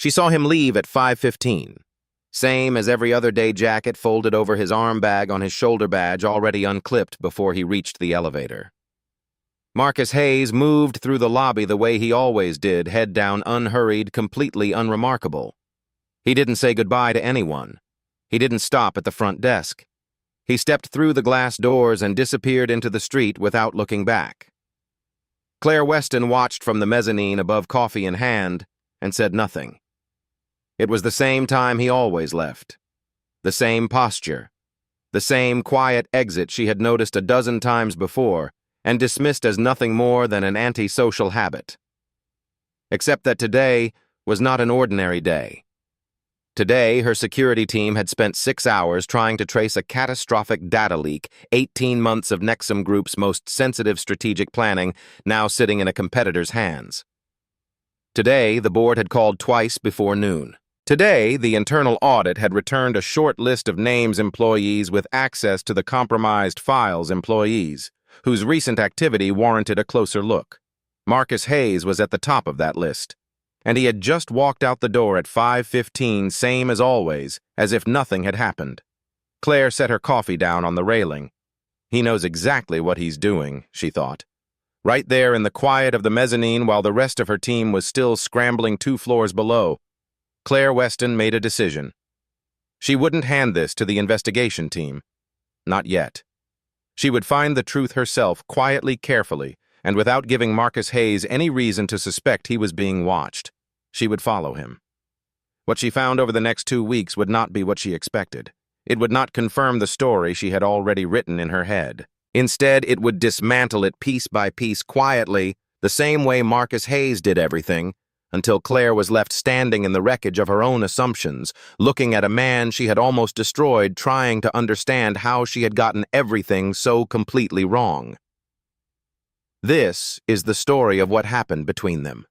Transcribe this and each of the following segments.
She saw him leave at 5:15. Same as every other day jacket folded over his arm bag on his shoulder badge already unclipped before he reached the elevator. Marcus Hayes moved through the lobby the way he always did, head down, unhurried, completely unremarkable. He didn't say goodbye to anyone. He didn't stop at the front desk. He stepped through the glass doors and disappeared into the street without looking back. Claire Weston watched from the mezzanine above, coffee in hand, and said nothing. It was the same time he always left. The same posture. The same quiet exit she had noticed a dozen times before and dismissed as nothing more than an antisocial habit. Except that today was not an ordinary day. Today, her security team had spent 6 hours trying to trace a catastrophic data leak, 18 months of Nexum Group's most sensitive strategic planning now sitting in a competitor's hands. Today, the board had called twice before noon. Today, the internal audit had returned a short list of names employees with access to the compromised files employees, whose recent activity warranted a closer look. Marcus Hayes was at the top of that list, and he had just walked out the door at 5:15, same as always, as if nothing had happened. Claire set her coffee down on the railing. He knows exactly what he's doing, she thought. Right there in the quiet of the mezzanine while the rest of her team was still scrambling 2 floors below, Claire Weston made a decision. She wouldn't hand this to the investigation team. Not yet. She would find the truth herself quietly, carefully, and without giving Marcus Hayes any reason to suspect he was being watched. She would follow him. What she found over the next 2 weeks would not be what she expected. It would not confirm the story she had already written in her head. Instead, it would dismantle it piece by piece, quietly, the same way Marcus Hayes did everything, until Claire was left standing in the wreckage of her own assumptions, looking at a man she had almost destroyed, trying to understand how she had gotten everything so completely wrong. This is the story of what happened between them.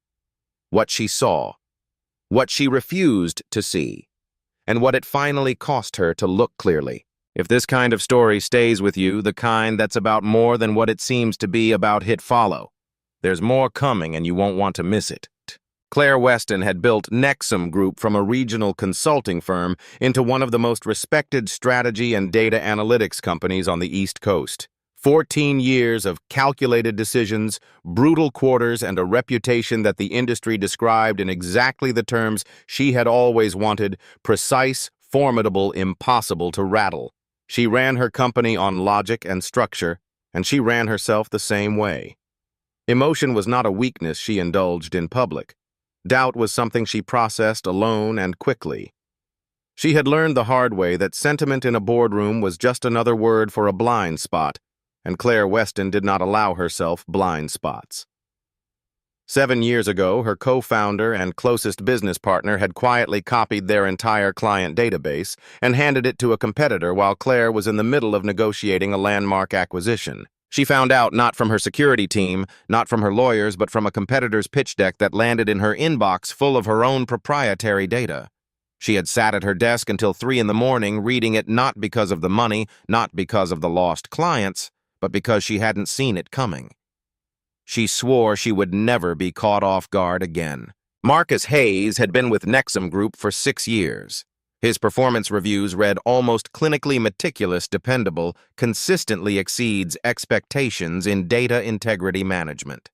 What she saw, what she refused to see, and what it finally cost her to look clearly. If this kind of story stays with you, the kind that's about more than what it seems to be about, hit follow. There's more coming and you won't want to miss it. Claire Weston had built Nexum Group from a regional consulting firm into one of the most respected strategy and data analytics companies on the East Coast. 14 years of calculated decisions, brutal quarters, and a reputation that the industry described in exactly the terms she had always wanted: precise, formidable, impossible to rattle. She ran her company on logic and structure, and she ran herself the same way. Emotion was not a weakness she indulged in public. Doubt was something she processed alone and quickly. She had learned the hard way that sentiment in a boardroom was just another word for a blind spot, and Claire Weston did not allow herself blind spots. 7 years ago, her co-founder and closest business partner had quietly copied their entire client database and handed it to a competitor while Claire was in the middle of negotiating a landmark acquisition. She found out not from her security team, not from her lawyers, but from a competitor's pitch deck that landed in her inbox full of her own proprietary data. She had sat at her desk until 3 in the morning reading it, not because of the money, not because of the lost clients, but because she hadn't seen it coming. She swore she would never be caught off guard again. Marcus Hayes had been with Nexum Group for 6 years. His performance reviews read almost clinically meticulous, dependable, consistently exceeds expectations in data integrity management.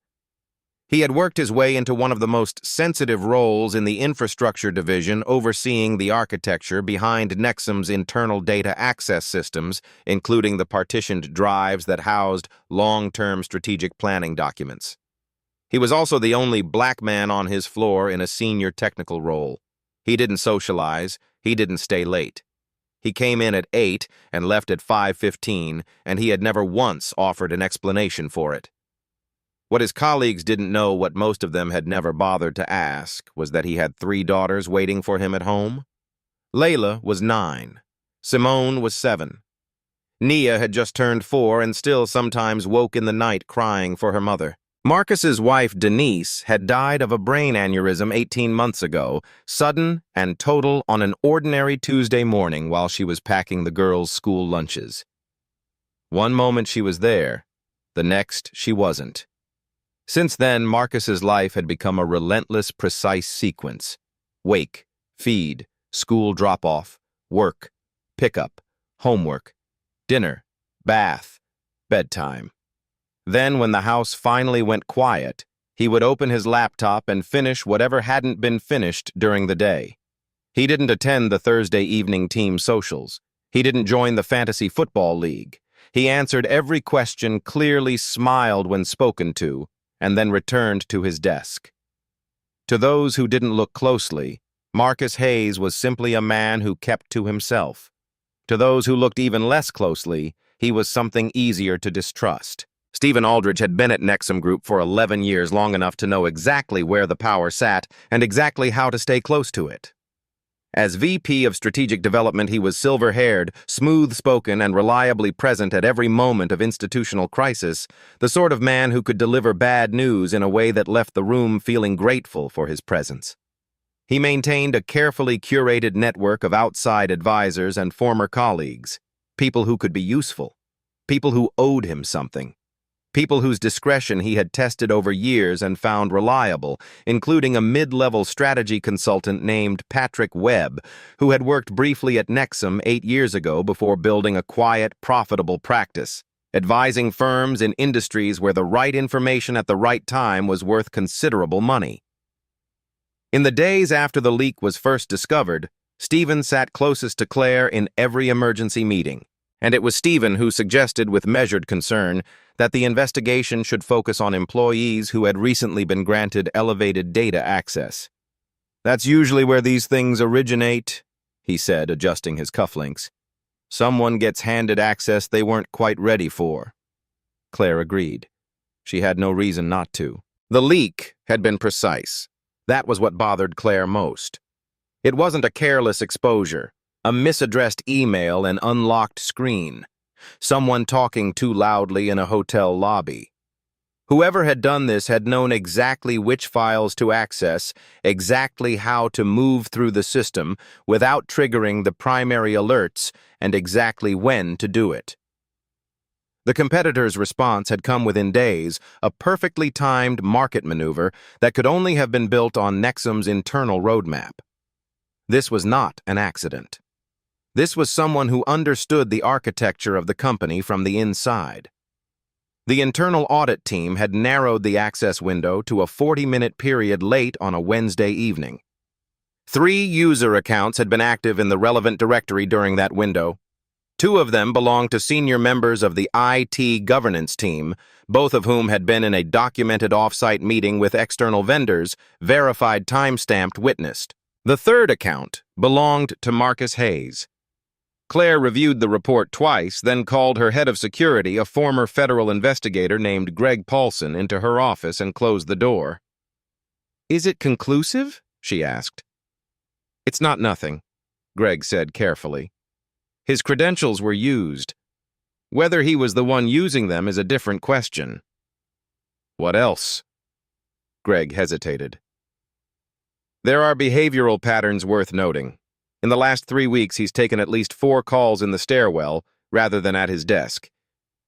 He had worked his way into one of the most sensitive roles in the infrastructure division, overseeing the architecture behind Nexum's internal data access systems, including the partitioned drives that housed long-term strategic planning documents. He was also the only black man on his floor in a senior technical role. He didn't socialize. He didn't stay late. He came in at 8 and left at 5:15, and he had never once offered an explanation for it. What his colleagues didn't know, what most of them had never bothered to ask, was that he had 3 daughters waiting for him at home. Layla was 9. Simone was 7. Nia had just turned 4 and still sometimes woke in the night crying for her mother. Marcus's wife, Denise, had died of a brain aneurysm 18 months ago, sudden and total on an ordinary Tuesday morning while she was packing the girls' school lunches. One moment she was there, the next she wasn't. Since then, Marcus's life had become a relentless, precise sequence. Wake, feed, school drop-off, work, pickup, homework, dinner, bath, bedtime. Then, when the house finally went quiet, he would open his laptop and finish whatever hadn't been finished during the day. He didn't attend the Thursday evening team socials. He didn't join the fantasy football league. He answered every question, clearly smiled when spoken to, and then returned to his desk. To those who didn't look closely, Marcus Hayes was simply a man who kept to himself. To those who looked even less closely, he was something easier to distrust. Stephen Aldridge had been at Nexum Group for 11 years, long enough to know exactly where the power sat and exactly how to stay close to it. As VP of Strategic Development, he was silver-haired, smooth-spoken, and reliably present at every moment of institutional crisis, the sort of man who could deliver bad news in a way that left the room feeling grateful for his presence. He maintained a carefully curated network of outside advisors and former colleagues, people who could be useful, people who owed him something, people whose discretion he had tested over years and found reliable, including a mid-level strategy consultant named Patrick Webb, who had worked briefly at Nexum 8 years ago before building a quiet, profitable practice, advising firms in industries where the right information at the right time was worth considerable money. In the days after the leak was first discovered, Stephen sat closest to Claire in every emergency meeting, and it was Stephen who suggested with measured concern that the investigation should focus on employees who had recently been granted elevated data access. "That's usually where these things originate," he said, adjusting his cufflinks. "Someone gets handed access they weren't quite ready for." Claire agreed. She had no reason not to. The leak had been precise. That was what bothered Claire most. It wasn't a careless exposure, a misaddressed email, an unlocked screen, someone talking too loudly in a hotel lobby. Whoever had done this had known exactly which files to access, exactly how to move through the system without triggering the primary alerts, and exactly when to do it. The competitor's response had come within days, a perfectly timed market maneuver that could only have been built on Nexum's internal roadmap. This was not an accident. This was someone who understood the architecture of the company from the inside. The internal audit team had narrowed the access window to a 40-minute period late on a Wednesday evening. 3 user accounts had been active in the relevant directory during that window. 2 of them belonged to senior members of the IT governance team, both of whom had been in a documented off-site meeting with external vendors, verified time-stamped witnessed. The 3rd account belonged to Marcus Hayes. Claire reviewed the report twice, then called her head of security, a former federal investigator named Greg Paulson, into her office and closed the door. "Is it conclusive?" she asked. "It's not nothing," Greg said carefully. "His credentials were used. Whether he was the one using them is a different question." "What else?" Greg hesitated. "There are behavioral patterns worth noting. In the last 3 weeks, he's taken at least 4 calls in the stairwell, rather than at his desk.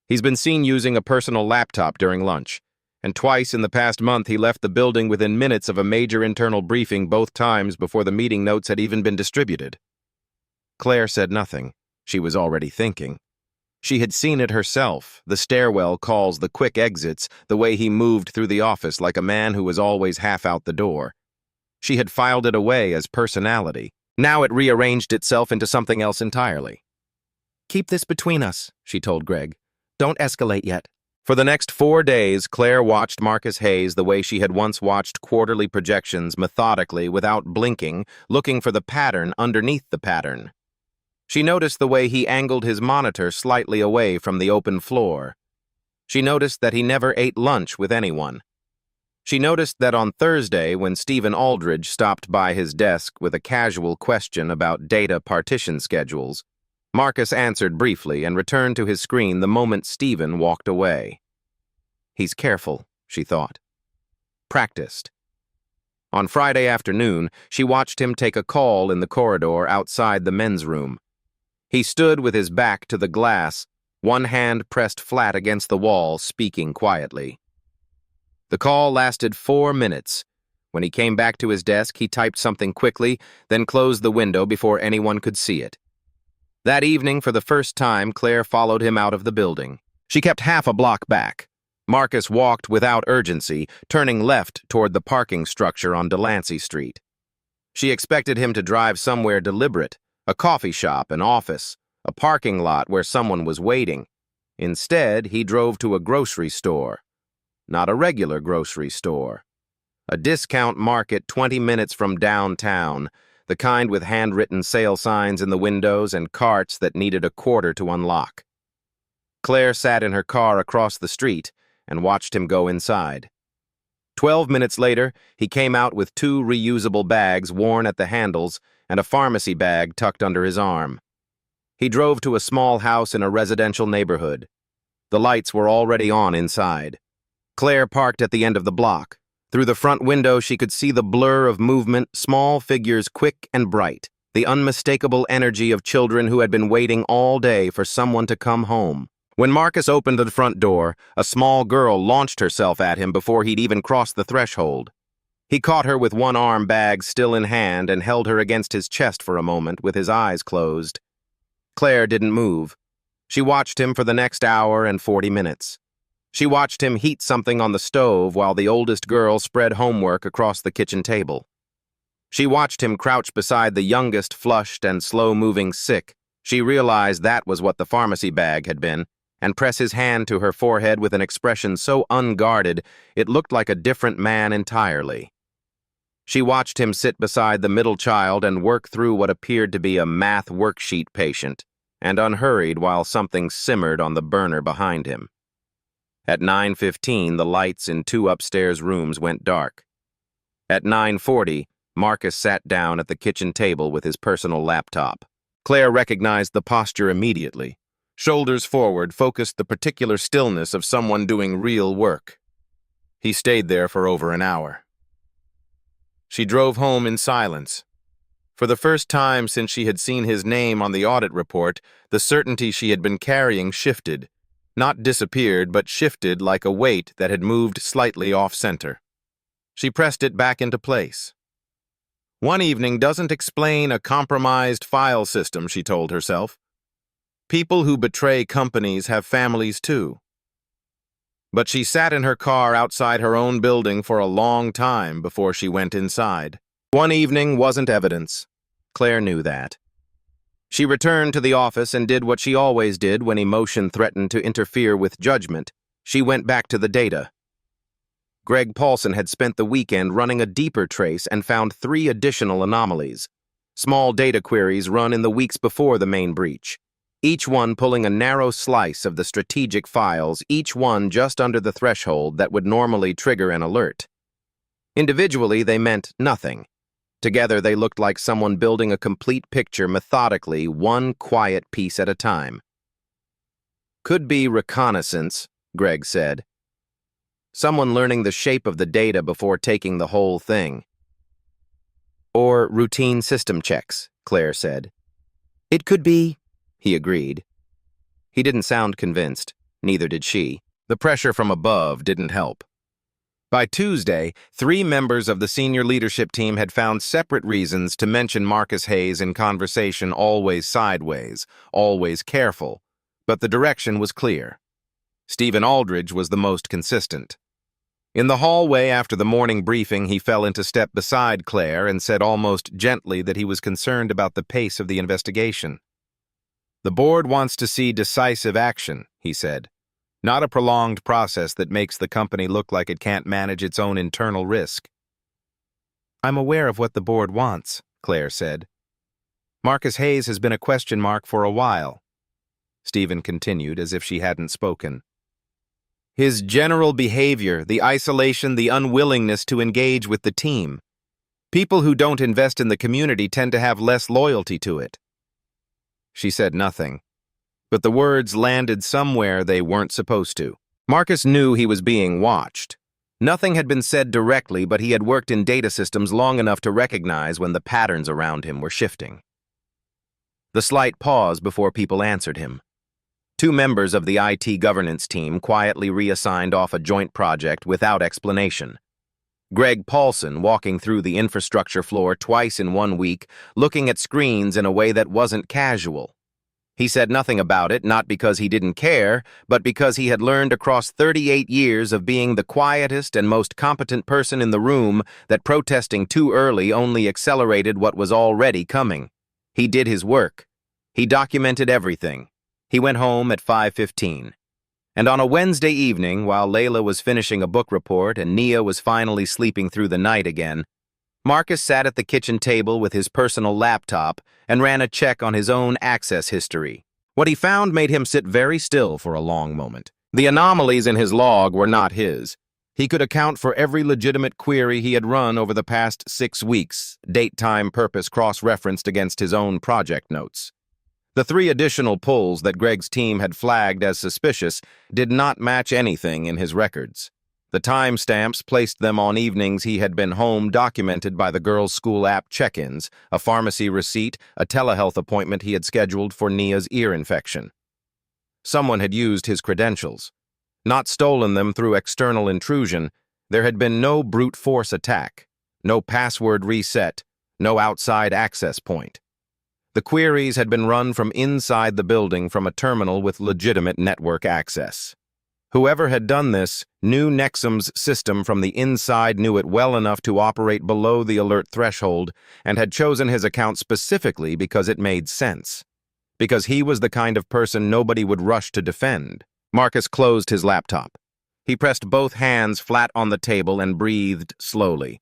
He's been seen using a personal laptop during lunch, and twice in the past month he left the building within minutes of a major internal briefing, both times before the meeting notes had even been distributed." Claire said nothing. She was already thinking. She had seen it herself, the stairwell calls, the quick exits, the way he moved through the office like a man who was always half out the door. She had filed it away as personality. Now it rearranged itself into something else entirely. "Keep this between us," she told Greg. "Don't escalate yet." For the next 4 days, Claire watched Marcus Hayes the way she had once watched quarterly projections, methodically, without blinking, looking for the pattern underneath the pattern. She noticed the way he angled his monitor slightly away from the open floor. She noticed that he never ate lunch with anyone. She noticed that on Thursday, when Stephen Aldridge stopped by his desk with a casual question about data partition schedules, Marcus answered briefly and returned to his screen the moment Stephen walked away. He's careful, she thought. Practiced. On Friday afternoon, she watched him take a call in the corridor outside the men's room. He stood with his back to the glass, one hand pressed flat against the wall, speaking quietly. The call lasted 4 minutes. When he came back to his desk, he typed something quickly, then closed the window before anyone could see it. That evening, for the first time, Claire followed him out of the building. She kept half a block back. Marcus walked without urgency, turning left toward the parking structure on Delancey Street. She expected him to drive somewhere deliberate, a coffee shop, an office, a parking lot where someone was waiting. Instead, he drove to a grocery store. Not a regular grocery store. A discount market 20 minutes from downtown, the kind with handwritten sale signs in the windows and carts that needed a quarter to unlock. Claire sat in her car across the street and watched him go inside. 12 minutes later, he came out with 2 reusable bags worn at the handles and a pharmacy bag tucked under his arm. He drove to a small house in a residential neighborhood. The lights were already on inside. Claire parked at the end of the block. Through the front window, she could see the blur of movement, small figures quick and bright, the unmistakable energy of children who had been waiting all day for someone to come home. When Marcus opened the front door, a small girl launched herself at him before he'd even crossed the threshold. He caught her with one arm bag still in hand and held her against his chest for a moment with his eyes closed. Claire didn't move. She watched him for the next hour and 40 minutes. She watched him heat something on the stove while the oldest girl spread homework across the kitchen table. She watched him crouch beside the youngest, flushed and slow-moving sick. She realized that was what the pharmacy bag had been, and press his hand to her forehead with an expression so unguarded it looked like a different man entirely. She watched him sit beside the middle child and work through what appeared to be a math worksheet patient, and unhurried while something simmered on the burner behind him. At 9:15, the lights in 2 upstairs rooms went dark. At 9:40, Marcus sat down at the kitchen table with his personal laptop. Claire recognized the posture immediately. Shoulders forward, focused the particular stillness of someone doing real work. He stayed there for over an hour. She drove home in silence. For the first time since she had seen his name on the audit report, the certainty she had been carrying shifted. Not disappeared, but shifted like a weight that had moved slightly off-center. She pressed it back into place. One evening doesn't explain a compromised file system, she told herself. People who betray companies have families too. But she sat in her car outside her own building for a long time before she went inside. One evening wasn't evidence. Claire knew that. She returned to the office and did what she always did when emotion threatened to interfere with judgment. She went back to the data. Greg Paulson had spent the weekend running a deeper trace and found 3 additional anomalies. Small data queries run in the weeks before the main breach. Each one pulling a narrow slice of the strategic files, each one just under the threshold that would normally trigger an alert. Individually, they meant nothing. Together, they looked like someone building a complete picture methodically, one quiet piece at a time. Could be reconnaissance, Greg said. Someone learning the shape of the data before taking the whole thing. Or routine system checks, Claire said. It could be, he agreed. He didn't sound convinced, neither did she. The pressure from above didn't help. By Tuesday, 3 members of the senior leadership team had found separate reasons to mention Marcus Hayes in conversation, always sideways, always careful, but the direction was clear. Stephen Aldridge was the most consistent. In the hallway after the morning briefing, he fell into step beside Claire and said almost gently that he was concerned about the pace of the investigation. The board wants to see decisive action, he said. Not a prolonged process that makes the company look like it can't manage its own internal risk. I'm aware of what the board wants, Claire said. Marcus Hayes has been a question mark for a while. Stephen continued as if she hadn't spoken. His general behavior, the isolation, the unwillingness to engage with the team. People who don't invest in the community tend to have less loyalty to it. She said nothing, but the words landed somewhere they weren't supposed to. Marcus knew he was being watched. Nothing had been said directly, but he had worked in data systems long enough to recognize when the patterns around him were shifting. The slight pause before people answered him. 2 members of the IT governance team quietly reassigned off a joint project without explanation. Greg Paulson walking through the infrastructure floor twice in 1 week, looking at screens in a way that wasn't casual. He said nothing about it, not because he didn't care, but because he had learned across 38 years of being the quietest and most competent person in the room that protesting too early only accelerated what was already coming. He did his work. He documented everything. He went home at 5:15. And on a Wednesday evening, while Layla was finishing a book report and Nia was finally sleeping through the night again, Marcus sat at the kitchen table with his personal laptop and ran a check on his own access history. What he found made him sit very still for a long moment. The anomalies in his log were not his. He could account for every legitimate query he had run over the past 6 weeks, date, time, purpose cross-referenced against his own project notes. The 3 additional pulls that Greg's team had flagged as suspicious did not match anything in his records. The timestamps placed them on evenings he had been home, documented by the girls' school app check-ins, a pharmacy receipt, a telehealth appointment he had scheduled for Nia's ear infection. Someone had used his credentials. Not stolen them through external intrusion. There had been no brute force attack, no password reset, no outside access point. The queries had been run from inside the building from a terminal with legitimate network access. Whoever had done this knew Nexum's system from the inside, knew it well enough to operate below the alert threshold, and had chosen his account specifically because it made sense. Because he was the kind of person nobody would rush to defend. Marcus closed his laptop. He pressed both hands flat on the table and breathed slowly.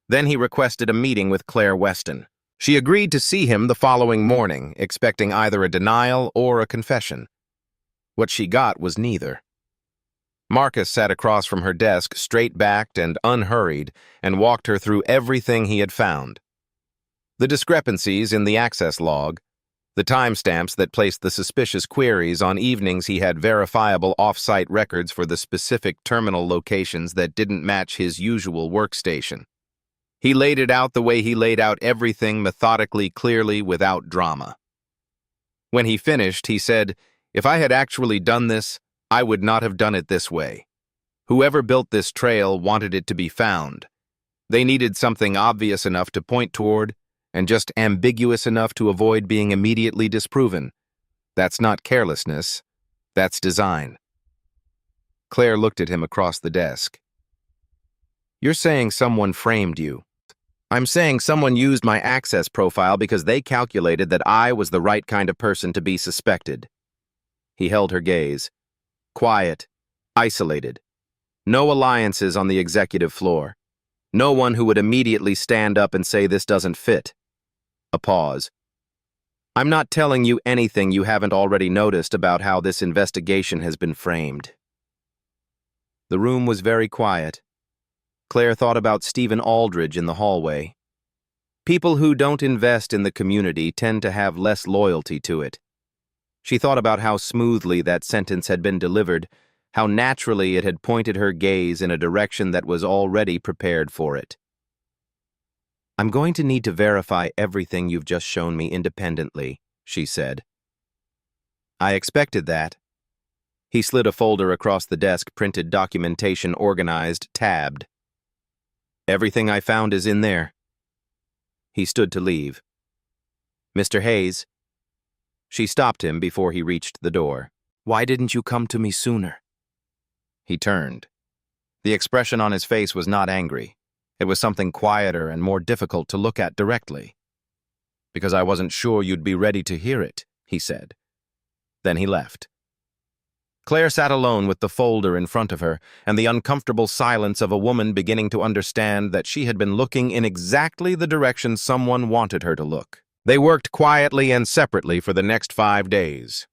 Then he requested a meeting with Claire Weston. She agreed to see him the following morning, expecting either a denial or a confession. What she got was neither. Marcus sat across from her desk, straight-backed and unhurried, and walked her through everything he had found. The discrepancies in the access log, the timestamps that placed the suspicious queries on evenings he had verifiable off-site records for the specific terminal locations that didn't match his usual workstation. He laid it out the way he laid out everything, methodically, clearly, without drama. When he finished, he said, "If I had actually done this, I would not have done it this way. Whoever built this trail wanted it to be found. They needed something obvious enough to point toward and just ambiguous enough to avoid being immediately disproven. That's not carelessness. That's design." Claire looked at him across the desk. "You're saying someone framed you." "I'm saying someone used my access profile because they calculated that I was the right kind of person to be suspected." He held her gaze. Quiet, isolated. No alliances on the executive floor. No one who would immediately stand up and say this doesn't fit. A pause. "I'm not telling you anything you haven't already noticed about how this investigation has been framed." The room was very quiet. Claire thought about Stephen Aldridge in the hallway. People who don't invest in the community tend to have less loyalty to it. She thought about how smoothly that sentence had been delivered, how naturally it had pointed her gaze in a direction that was already prepared for it. "I'm going to need to verify everything you've just shown me independently," she said. "I expected that." He slid a folder across the desk, printed documentation organized, tabbed. "Everything I found is in there." He stood to leave. "Mr. Hayes." She stopped him before he reached the door. "Why didn't you come to me sooner?" He turned. The expression on his face was not angry. It was something quieter and more difficult to look at directly. "Because I wasn't sure you'd be ready to hear it," he said. Then he left. Claire sat alone with the folder in front of her and the uncomfortable silence of a woman beginning to understand that she had been looking in exactly the direction someone wanted her to look. They worked quietly and separately for the next 5 days.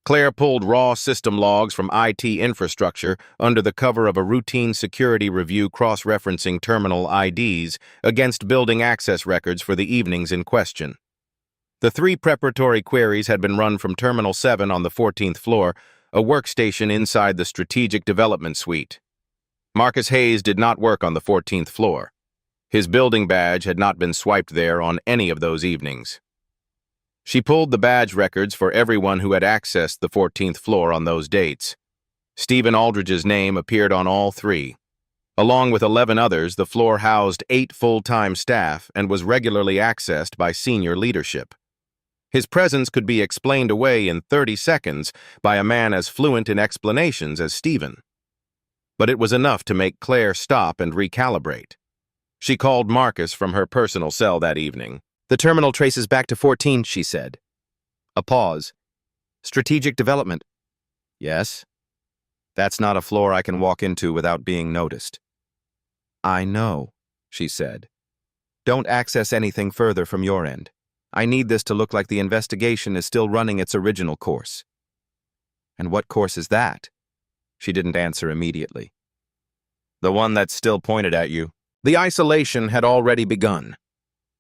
Claire pulled raw system logs from IT infrastructure under the cover of a routine security review cross-referencing terminal IDs against building access records for the evenings in question. The 3 preparatory queries had been run from Terminal 7 on the 14th floor, a workstation inside the Strategic Development Suite. Marcus Hayes did not work on the 14th floor. His building badge had not been swiped there on any of those evenings. She pulled the badge records for everyone who had accessed the 14th floor on those dates. Stephen Aldridge's name appeared on all 3. Along with 11 others, the floor housed 8 full-time staff and was regularly accessed by senior leadership. His presence could be explained away in 30 seconds by a man as fluent in explanations as Stephen. But it was enough to make Claire stop and recalibrate. She called Marcus from her personal cell that evening. "The terminal traces back to 14, she said. A pause. "Strategic development." "Yes? That's not a floor I can walk into without being noticed." "I know," she said. "Don't access anything further from your end. I need this to look like the investigation is still running its original course." "And what course is that?" She didn't answer immediately. "The one that's still pointed at you." The isolation had already begun.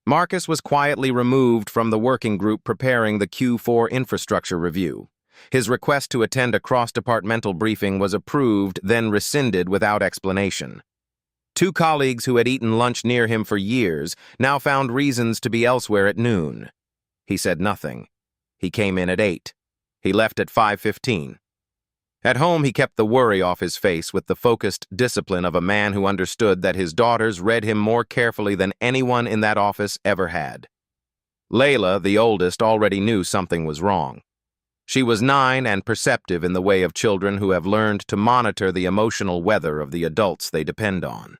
Marcus was quietly removed from the working group preparing the Q4 infrastructure review. His request to attend a cross-departmental briefing was approved, then rescinded without explanation. 2 colleagues who had eaten lunch near him for years now found reasons to be elsewhere at noon. He said nothing. He came in at 8. He left at 5:15. At home, he kept the worry off his face with the focused discipline of a man who understood that his daughters read him more carefully than anyone in that office ever had. Layla, the oldest, already knew something was wrong. She was 9 and perceptive in the way of children who have learned to monitor the emotional weather of the adults they depend on.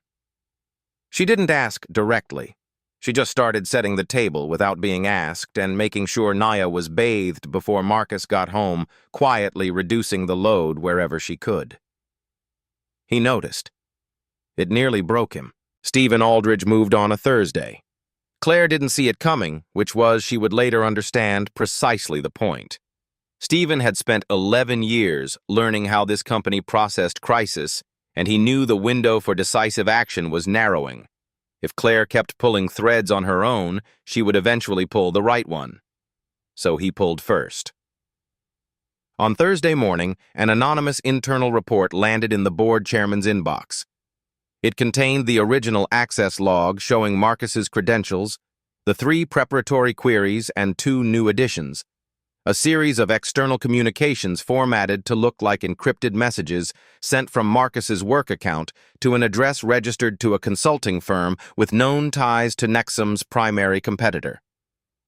She didn't ask directly. She just started setting the table without being asked and making sure Naya was bathed before Marcus got home, quietly reducing the load wherever she could. He noticed. It nearly broke him. Stephen Aldridge moved on a Thursday. Claire didn't see it coming, which was, she would later understand, precisely the point. Stephen had spent 11 years learning how this company processed crisis, and he knew the window for decisive action was narrowing. If Claire kept pulling threads on her own, she would eventually pull the right one. So he pulled first. On Thursday morning, an anonymous internal report landed in the board chairman's inbox. It contained the original access log showing Marcus's credentials, the 3 preparatory queries, and 2 new additions. A series of external communications formatted to look like encrypted messages sent from Marcus's work account to an address registered to a consulting firm with known ties to Nexum's primary competitor.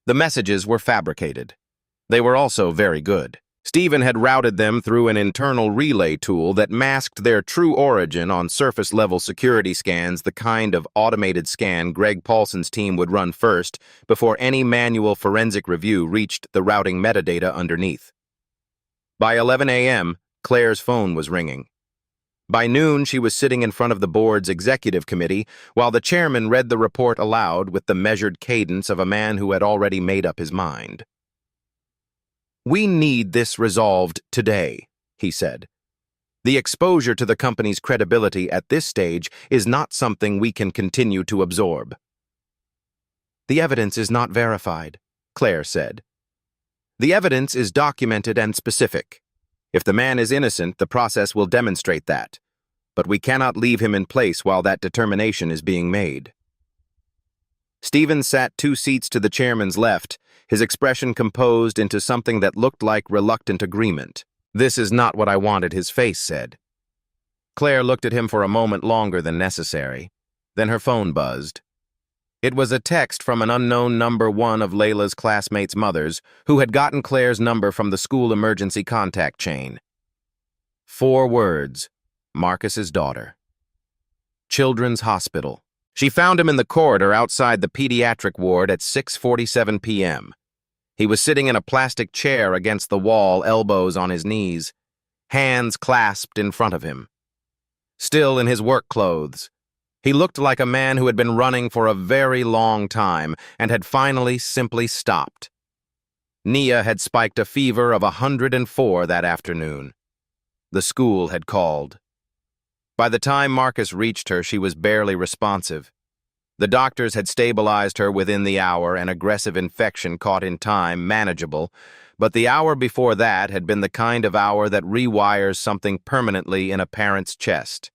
The messages were fabricated. They were also very good. Stephen had routed them through an internal relay tool that masked their true origin on surface-level security scans, the kind of automated scan Greg Paulson's team would run first before any manual forensic review reached the routing metadata underneath. By 11 a.m., Claire's phone was ringing. By noon, she was sitting in front of the board's executive committee while the chairman read the report aloud with the measured cadence of a man who had already made up his mind. "We need this resolved today," he said. "The exposure to the company's credibility at this stage is not something we can continue to absorb." "The evidence is not verified," Claire said. "The evidence is documented and specific. If the man is innocent, the process will demonstrate that. But we cannot leave him in place while that determination is being made." Stephen sat 2 seats to the chairman's left, his expression composed into something that looked like reluctant agreement. "This is not what I wanted," his face said. Claire looked at him for a moment longer than necessary. Then her phone buzzed. It was a text from an unknown number 1 of Layla's classmates' mothers, who had gotten Claire's number from the school emergency contact chain. 4 words: Marcus's daughter. Children's Hospital. She found him in the corridor outside the pediatric ward at 6:47 p.m. He was sitting in a plastic chair against the wall, elbows on his knees, hands clasped in front of him. Still in his work clothes, he looked like a man who had been running for a very long time and had finally simply stopped. Nia had spiked a fever of 104 that afternoon. The school had called. By the time Marcus reached her, she was barely responsive. The doctors had stabilized her within the hour, an aggressive infection caught in time, manageable, but the hour before that had been the kind of hour that rewires something permanently in a parent's chest.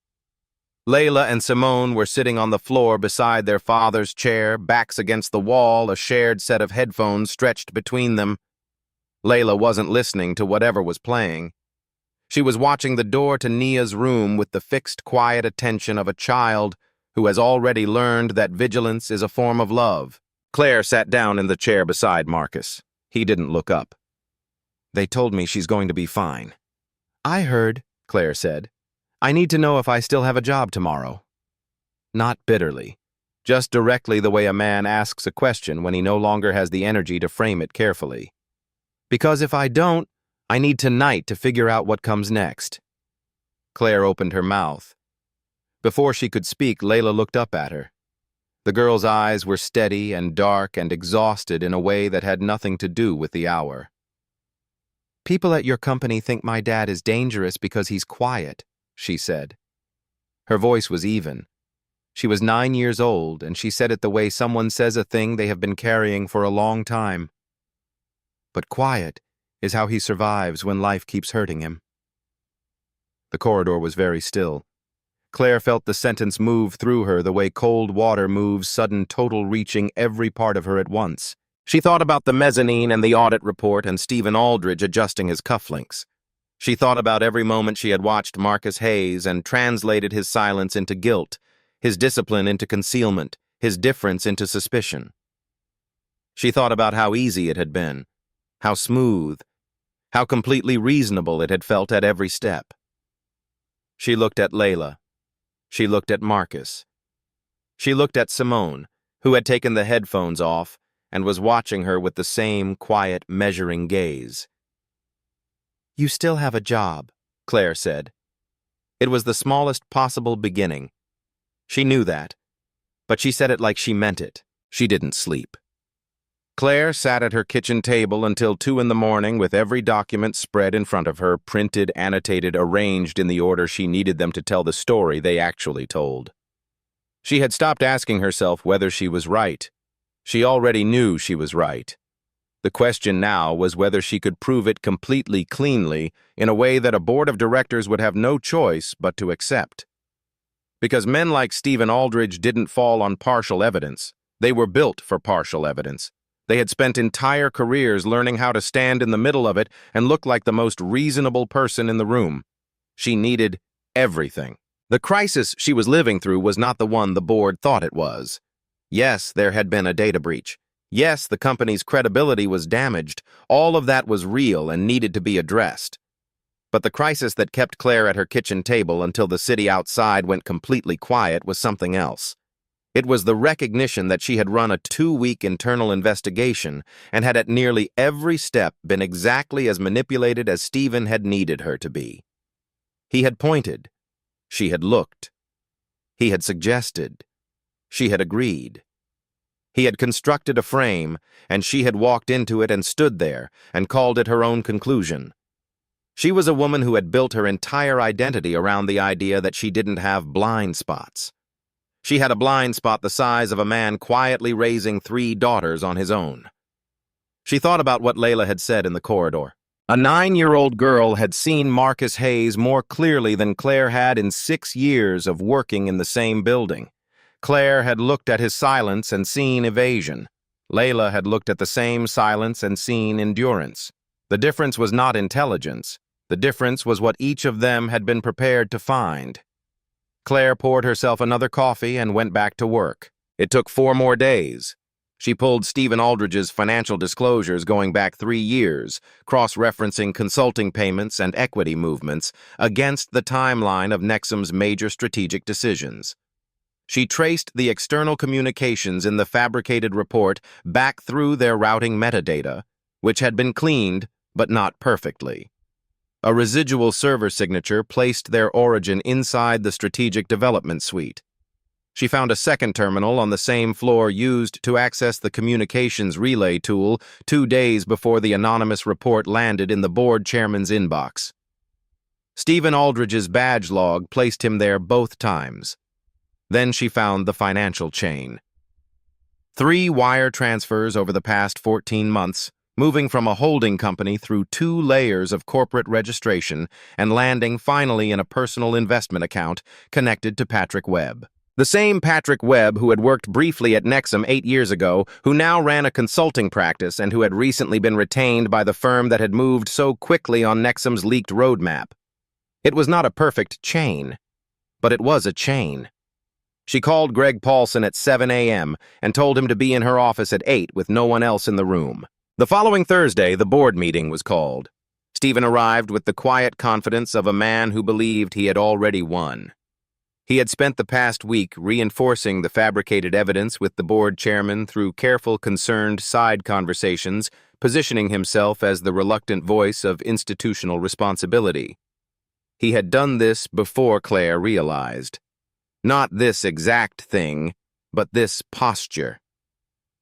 Layla and Simone were sitting on the floor beside their father's chair, backs against the wall, a shared set of headphones stretched between them. Layla wasn't listening to whatever was playing. She was watching the door to Nia's room with the fixed, quiet attention of a child who has already learned that vigilance is a form of love. Claire sat down in the chair beside Marcus. He didn't look up. "They told me she's going to be fine." "I heard," Claire said. "I need to know if I still have a job tomorrow." Not bitterly, just directly the way a man asks a question when he no longer has the energy to frame it carefully. "Because if I don't, I need tonight to figure out what comes next." Claire opened her mouth. Before she could speak, Layla looked up at her. The girl's eyes were steady and dark and exhausted in a way that had nothing to do with the hour. "People at your company think my dad is dangerous because he's quiet," she said. Her voice was even. She was 9 years old, and she said it the way someone says a thing they have been carrying for a long time. "But quiet is how he survives when life keeps hurting him." The corridor was very still. Claire felt the sentence move through her the way cold water moves, sudden total reaching every part of her at once. She thought about the mezzanine and the audit report and Stephen Aldridge adjusting his cufflinks. She thought about every moment she had watched Marcus Hayes and translated his silence into guilt, his discipline into concealment, his difference into suspicion. She thought about how easy it had been, how smooth, how completely reasonable it had felt at every step. She looked at Layla. She looked at Marcus. She looked at Simone, who had taken the headphones off and was watching her with the same quiet, measuring gaze. "You still have a job," Claire said. It was the smallest possible beginning. She knew that, but she said it like she meant it. She didn't sleep. Claire sat at her kitchen table until 2 in the morning with every document spread in front of her, printed, annotated, arranged in the order she needed them to tell the story they actually told. She had stopped asking herself whether she was right. She already knew she was right. The question now was whether she could prove it completely cleanly in a way that a board of directors would have no choice but to accept. Because men like Stephen Aldridge didn't fall on partial evidence. They were built for partial evidence. They had spent entire careers learning how to stand in the middle of it and look like the most reasonable person in the room. She needed everything. The crisis she was living through was not the one the board thought it was. Yes, there had been a data breach. Yes, the company's credibility was damaged. All of that was real and needed to be addressed. But the crisis that kept Claire at her kitchen table until the city outside went completely quiet was something else. It was the recognition that she had run a 2-week internal investigation and had at nearly every step been exactly as manipulated as Stephen had needed her to be. He had pointed. She had looked. He had suggested. She had agreed. He had constructed a frame, and she had walked into it and stood there and called it her own conclusion. She was a woman who had built her entire identity around the idea that she didn't have blind spots. She had a blind spot the size of a man quietly raising 3 daughters on his own. She thought about what Layla had said in the corridor. A 9-year-old girl had seen Marcus Hayes more clearly than Claire had in 6 years of working in the same building. Claire had looked at his silence and seen evasion. Layla had looked at the same silence and seen endurance. The difference was not intelligence. The difference was what each of them had been prepared to find. Claire poured herself another coffee and went back to work. It took 4 more days. She pulled Stephen Aldridge's financial disclosures going back 3 years, cross-referencing consulting payments and equity movements against the timeline of Nexum's major strategic decisions. She traced the external communications in the fabricated report back through their routing metadata, which had been cleaned, but not perfectly. A residual server signature placed their origin inside the strategic development suite. She found a second terminal on the same floor used to access the communications relay tool 2 days before the anonymous report landed in the board chairman's inbox. Stephen Aldridge's badge log placed him there both times. Then she found the financial chain. 3 wire transfers over the past 14 months, moving from a holding company through 2 layers of corporate registration and landing finally in a personal investment account connected to Patrick Webb. The same Patrick Webb who had worked briefly at Nexum 8 years ago, who now ran a consulting practice and who had recently been retained by the firm that had moved so quickly on Nexum's leaked roadmap. It was not a perfect chain, but it was a chain. She called Greg Paulson at 7 a.m. and told him to be in her office at 8 with no one else in the room. The following Thursday, the board meeting was called. Stephen arrived with the quiet confidence of a man who believed he had already won. He had spent the past week reinforcing the fabricated evidence with the board chairman through careful, concerned side conversations, positioning himself as the reluctant voice of institutional responsibility. He had done this before Claire realized. Not this exact thing, but this posture.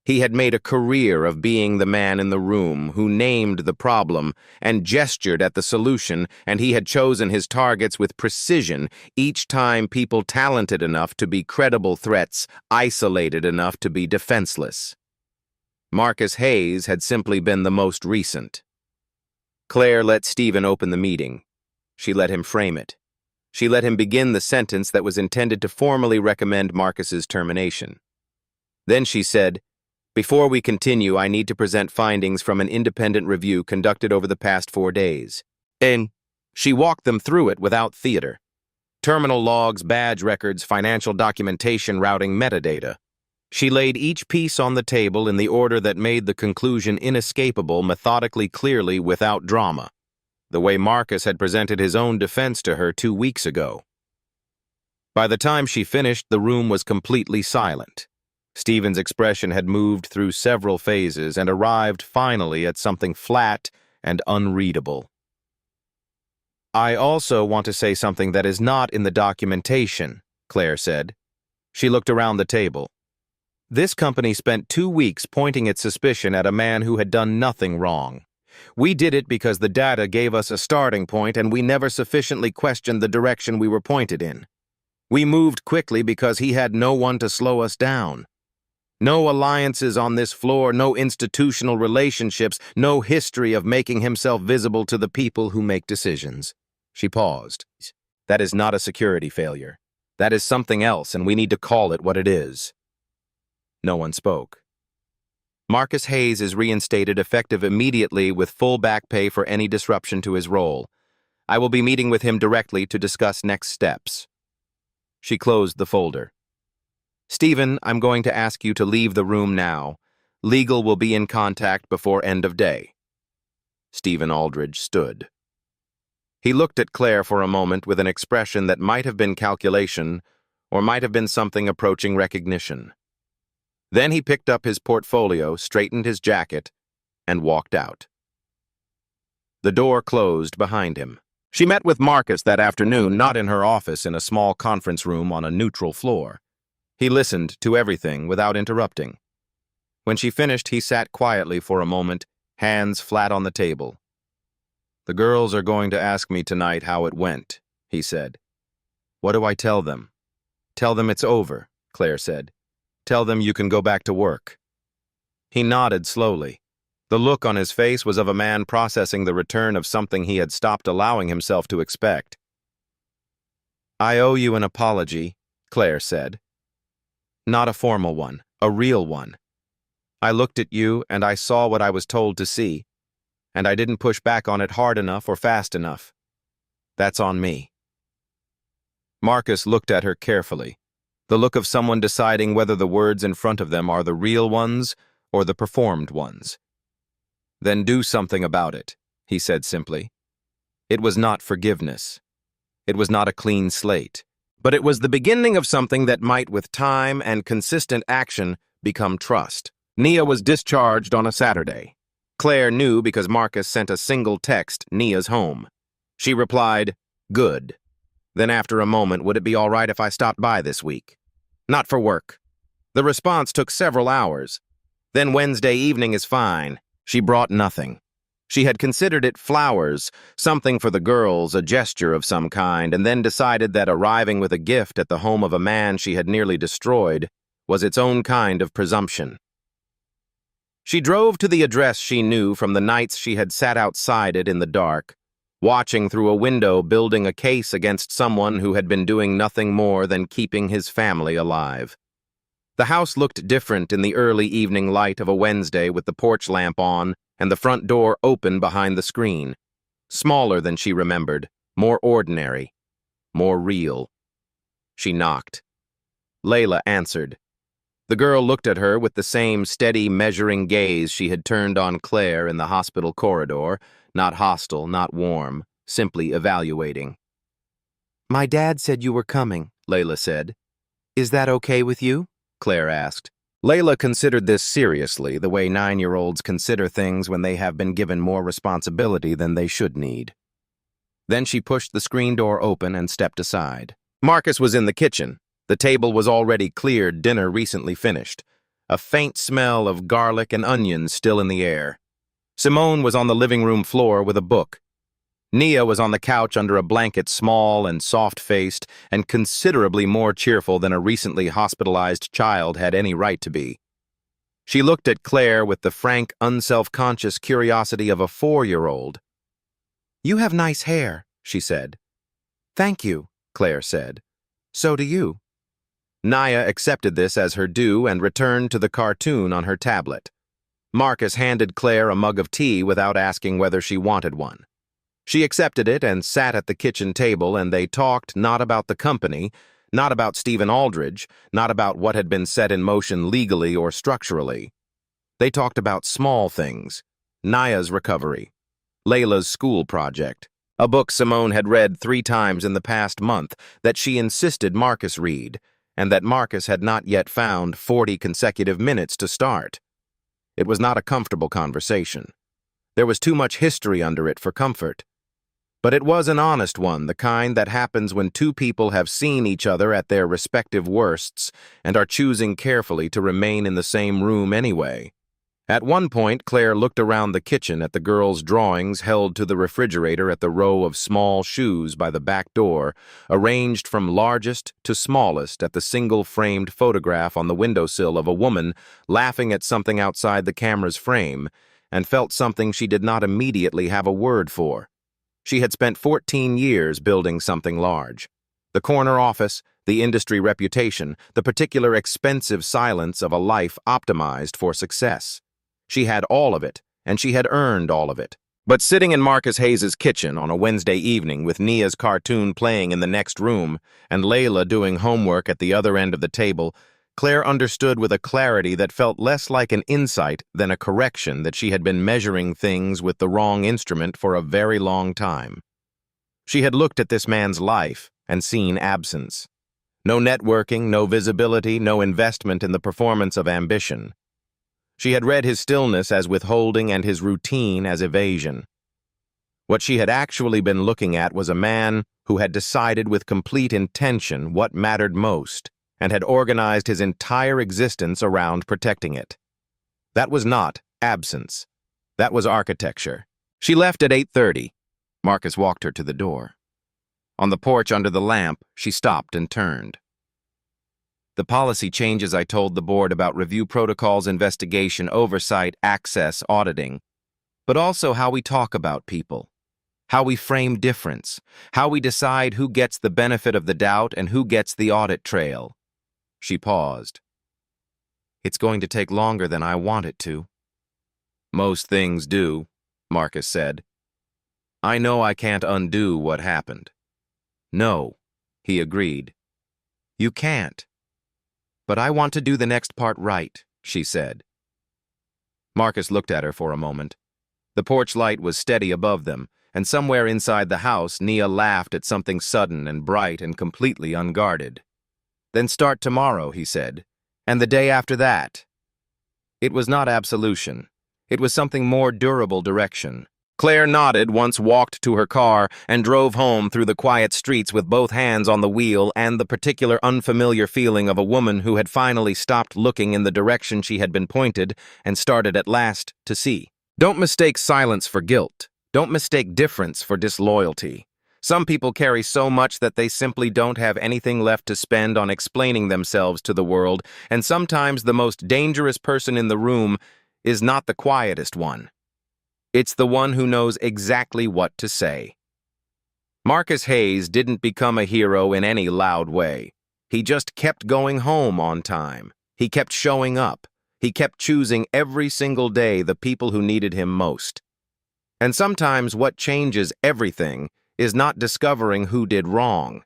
He had made a career of being the man in the room who named the problem and gestured at the solution, and he had chosen his targets with precision each time people talented enough to be credible threats, isolated enough to be defenseless. Marcus Hayes had simply been the most recent. Claire let Stephen open the meeting. She let him frame it. She let him begin the sentence that was intended to formally recommend Marcus's termination. Then she said, "Before we continue, I need to present findings from an independent review conducted over the past 4 days." And she walked them through it without theater. Terminal logs, badge records, financial documentation, routing metadata. She laid each piece on the table in the order that made the conclusion inescapable, methodically, clearly, without drama, the way Marcus had presented his own defense to her 2 weeks ago. By the time she finished, the room was completely silent. Stephen's expression had moved through several phases and arrived finally at something flat and unreadable. "I also want to say something that is not in the documentation," Claire said. She looked around the table. "This company spent 2 weeks pointing its suspicion at a man who had done nothing wrong. We did it because the data gave us a starting point and we never sufficiently questioned the direction we were pointed in. We moved quickly because he had no one to slow us down. No alliances on this floor, no institutional relationships, no history of making himself visible to the people who make decisions." She paused. "That is not a security failure. That is something else, and we need to call it what it is." No one spoke. "Marcus Hayes is reinstated effective immediately with full back pay for any disruption to his role. I will be meeting with him directly to discuss next steps." She closed the folder. "Stephen, I'm going to ask you to leave the room now. Legal will be in contact before end of day." Stephen Aldridge stood. He looked at Claire for a moment with an expression that might have been calculation or might have been something approaching recognition. Then he picked up his portfolio, straightened his jacket, and walked out. The door closed behind him. She met with Marcus that afternoon, not in her office, in a small conference room on a neutral floor. He listened to everything without interrupting. When she finished, he sat quietly for a moment, hands flat on the table. "The girls are going to ask me tonight how it went," he said. "What do I tell them?" "Tell them it's over," Claire said. "Tell them you can go back to work." He nodded slowly. The look on his face was of a man processing the return of something he had stopped allowing himself to expect. "I owe you an apology," Claire said. "Not a formal one, a real one. I looked at you and I saw what I was told to see, and I didn't push back on it hard enough or fast enough. That's on me." Marcus looked at her carefully, the look of someone deciding whether the words in front of them are the real ones or the performed ones. "Then do something about it," he said simply. It was not forgiveness. It was not a clean slate. But it was the beginning of something that might, with time and consistent action, become trust. Nia was discharged on a Saturday. Claire knew because Marcus sent a single text, "Nia's home." She replied, "Good." Then after a moment, "Would it be all right if I stopped by this week?" "Not for work." The response took several hours. Then "Wednesday evening is fine." She brought nothing. She had considered it flowers, something for the girls, a gesture of some kind, and then decided that arriving with a gift at the home of a man she had nearly destroyed was its own kind of presumption. She drove to the address she knew from the nights she had sat outside it in the dark, watching through a window, building a case against someone who had been doing nothing more than keeping his family alive. The house looked different in the early evening light of a Wednesday with the porch lamp on and the front door open behind the screen. Smaller than she remembered, more ordinary, more real. She knocked. Layla answered. The girl looked at her with the same steady, measuring gaze she had turned on Claire in the hospital corridor, not hostile, not warm, simply evaluating. "My dad said you were coming," Layla said. "Is that okay with you?" Claire asked. Layla considered this seriously, the way 9-year-olds consider things when they have been given more responsibility than they should need. Then she pushed the screen door open and stepped aside. Marcus was in the kitchen. The table was already cleared, dinner recently finished. A faint smell of garlic and onions still in the air. Simone was on the living room floor with a book. Nia was on the couch under a blanket, small and soft-faced, and considerably more cheerful than a recently hospitalized child had any right to be. She looked at Claire with the frank, unself-conscious curiosity of a 4-year-old. "You have nice hair," she said. "Thank you," Claire said. "So do you." Nia accepted this as her due and returned to the cartoon on her tablet. Marcus handed Claire a mug of tea without asking whether she wanted one. She accepted it and sat at the kitchen table, and they talked not about the company, not about Stephen Aldridge, not about what had been set in motion legally or structurally. They talked about small things: Nia's recovery, Layla's school project, a book Simone had read 3 times in the past month that she insisted Marcus read, and that Marcus had not yet found 40 consecutive minutes to start. It was not a comfortable conversation. There was too much history under it for comfort. But it was an honest one, the kind that happens when 2 people have seen each other at their respective worsts and are choosing carefully to remain in the same room anyway. At one point, Claire looked around the kitchen at the girls' drawings held to the refrigerator at the row of small shoes by the back door, arranged from largest to smallest at the single-framed photograph on the windowsill of a woman laughing at something outside the camera's frame, and felt something she did not immediately have a word for. She had spent 14 years building something large. The corner office, the industry reputation, the particular expensive silence of a life optimized for success. She had all of it, and she had earned all of it. But sitting in Marcus Hayes's kitchen on a Wednesday evening with Nia's cartoon playing in the next room and Layla doing homework at the other end of the table, Claire understood with a clarity that felt less like an insight than a correction that she had been measuring things with the wrong instrument for a very long time. She had looked at this man's life and seen absence. No networking, no visibility, no investment in the performance of ambition. She had read his stillness as withholding and his routine as evasion. What she had actually been looking at was a man who had decided with complete intention what mattered most and had organized his entire existence around protecting it. That was not absence. That was architecture. She left at 8:30. Marcus walked her to the door. On the porch under the lamp, she stopped and turned. "The policy changes I told the board about review protocols, investigation, oversight, access, auditing, but also how we talk about people, how we frame difference, how we decide who gets the benefit of the doubt and who gets the audit trail." She paused. "It's going to take longer than I want it to." "Most things do," Marcus said. "I know I can't undo what happened." "No," he agreed. "You can't. But I want to do the next part right," she said. Marcus looked at her for a moment. The porch light was steady above them, and somewhere inside the house, Nia laughed at something sudden and bright and completely unguarded. "Then start tomorrow," he said, "and the day after that." It was not absolution. It was something more durable direction. Claire nodded, once walked to her car, and drove home through the quiet streets with both hands on the wheel and the particular unfamiliar feeling of a woman who had finally stopped looking in the direction she had been pointed and started at last to see. Don't mistake silence for guilt. Don't mistake difference for disloyalty. Some people carry so much that they simply don't have anything left to spend on explaining themselves to the world, and sometimes the most dangerous person in the room is not the quietest one. It's the one who knows exactly what to say. Marcus Hayes didn't become a hero in any loud way. He just kept going home on time. He kept showing up. He kept choosing every single day the people who needed him most. And sometimes what changes everything is not discovering who did wrong.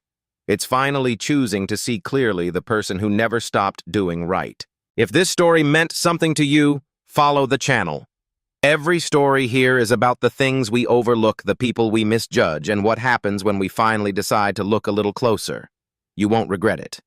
It's finally choosing to see clearly the person who never stopped doing right. If this story meant something to you, follow the channel. Every story here is about the things we overlook, the people we misjudge, and what happens when we finally decide to look a little closer. You won't regret it.